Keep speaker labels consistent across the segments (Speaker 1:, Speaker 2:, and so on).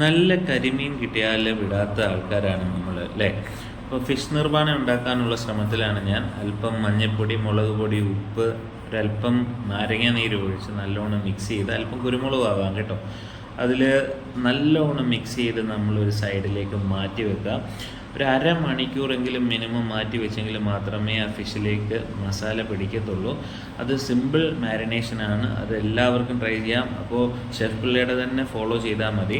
Speaker 1: നല്ല കരിമീൻ കിട്ടിയാൽ വിടാത്ത ആൾക്കാരാണ് നമ്മൾ, അല്ലേ? അപ്പോൾ ഫിഷ് നിർമ്മാണ ഉണ്ടാക്കാനുള്ള ശ്രമത്തിലാണ് ഞാൻ. അല്പം മഞ്ഞൾപ്പൊടി, മുളക് പൊടി, ഉപ്പ്, ഒരല്പം നാരങ്ങ നീര് ഒഴിച്ച് നല്ലോണം മിക്സ് ചെയ്ത്, അല്പം കുരുമുളക് ആവാം കേട്ടോ, അതിൽ നല്ലോണം മിക്സ് ചെയ്ത് നമ്മളൊരു സൈഡിലേക്ക് മാറ്റി വെക്കാം. ഒരു അരമണിക്കൂറെങ്കിലും മിനിമം മാറ്റി വെച്ചെങ്കിൽ മാത്രമേ ആ ഫിഷിലേക്ക് മസാല പിടിക്കത്തുള്ളൂ. അത് സിമ്പിൾ മാരിനേഷനാണ്, അത് എല്ലാവർക്കും ട്രൈ ചെയ്യാം. അപ്പോൾ ഷെഫ് പിള്ളയുടെ തന്നെ ഫോളോ ചെയ്താൽ മതി.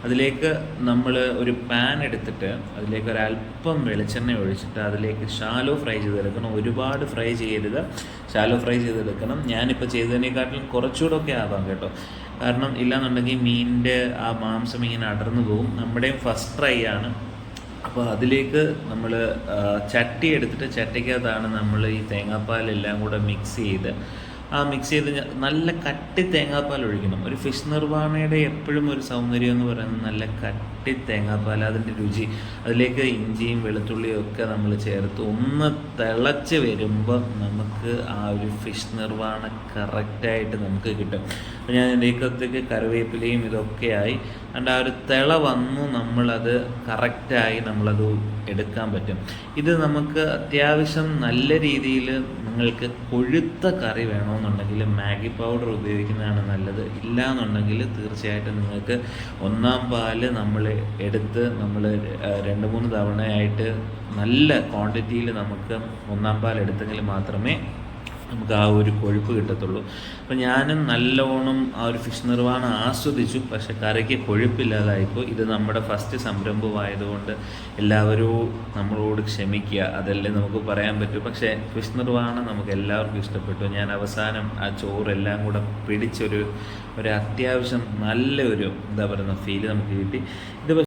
Speaker 1: അതിലേക്ക് നമ്മൾ ഒരു പാൻ എടുത്തിട്ട് അതിലേക്ക് ഒരല്പം വെളിച്ചെണ്ണ ഒഴിച്ചിട്ട് അതിലേക്ക് ഷാലോ ഫ്രൈ ചെയ്തെടുക്കണം. ഒരുപാട് ഫ്രൈ ചെയ്യരുത്, ഷാലോ ഫ്രൈ ചെയ്തെടുക്കണം. ഞാനിപ്പോൾ ചെയ്തതിനേക്കാട്ടിലും കുറച്ചുകൂടെ ഒക്കെ ആവാം കേട്ടോ, കാരണം ഇല്ലാന്നുണ്ടെങ്കിൽ മീനിൻ്റെ ആ മാംസം ഇങ്ങനെ അടർന്നു പോകും. നമ്മുടെയും ഫസ്റ്റ് ട്രൈ ആണ്. അപ്പോൾ അതിലേക്ക് നമ്മൾ ചട്ടി എടുത്തിട്ട് ചട്ടിക്കകത്താണ് നമ്മൾ ഈ തേങ്ങാപ്പാലെല്ലാം കൂടെ മിക്സ് ചെയ്ത് നല്ല കട്ടി തേങ്ങാപ്പാൽ ഒഴിക്കണം. ഒരു ഫിഷ് നിർവ്വാണയുടെ എപ്പോഴും ഒരു സൗന്ദര്യം എന്ന് പറയുന്നത് നല്ല കട്ടി തേങ്ങാപ്പാൽ, അതിൻ്റെ രുചി. അതിലേക്ക് ഇഞ്ചിയും വെളുത്തുള്ളിയും ഒക്കെ നമ്മൾ ചേർത്ത് ഒന്ന് തിളച്ച് വരുമ്പോൾ നമുക്ക് ആ ഒരു ഫിഷ് നിർവ്വാണ കറക്റ്റായിട്ട് നമുക്ക് കിട്ടും. അപ്പോൾ ഞാൻ ഇതിലേക്കത്തേക്ക് കറിവേപ്പിലയും ഇതൊക്കെയായി അതുകൊണ്ട് ആ ഒരു തിള വന്നു നമ്മളത് കറക്റ്റായി നമ്മളത് എടുക്കാൻ പറ്റും. ഇത് നമുക്ക് അത്യാവശ്യം നല്ല രീതിയിൽ നിങ്ങൾക്ക് കൊഴുത്ത കറി വേണമെന്നുണ്ടെങ്കിൽ മാഗി പൗഡർ ഉപയോഗിക്കുന്നതാണ് നല്ലത്. ഇല്ല എന്നുണ്ടെങ്കിൽ തീർച്ചയായിട്ടും നിങ്ങൾക്ക് ഒന്നാം പാല് നമ്മൾ എടുത്ത് നമ്മൾ 2-3 തവണയായിട്ട് നല്ല ക്വാണ്ടിറ്റിയിൽ നമുക്ക് ഒന്നാം പാൽ എടുത്തെങ്കിൽ മാത്രമേ നമുക്ക് ആ ഒരു കൊഴുപ്പ് കിട്ടത്തുള്ളൂ. അപ്പോൾ ഞാനും നല്ലോണം ആ ഒരു ഫിഷ് നിർവ്വാണം ആസ്വദിച്ചു, പക്ഷെ കറിക്ക് കൊഴുപ്പില്ലാതായിപ്പോൾ. ഇത് നമ്മുടെ ഫസ്റ്റ് സംരംഭമായതുകൊണ്ട് എല്ലാവരും നമ്മളോട് ക്ഷമിക്കുക, അതല്ലേ നമുക്ക് പറയാൻ പറ്റൂ. പക്ഷേ ഫിഷ് നിർവ്വാണം നമുക്ക് എല്ലാവർക്കും ഇഷ്ടപ്പെട്ടു. ഞാൻ അവസാനം ആ ചോറെല്ലാം കൂടെ പിടിച്ചൊരു അത്യാവശ്യം നല്ലൊരു എന്താ പറയുന്ന ഫീല് നമുക്ക് കിട്ടി. ഇത്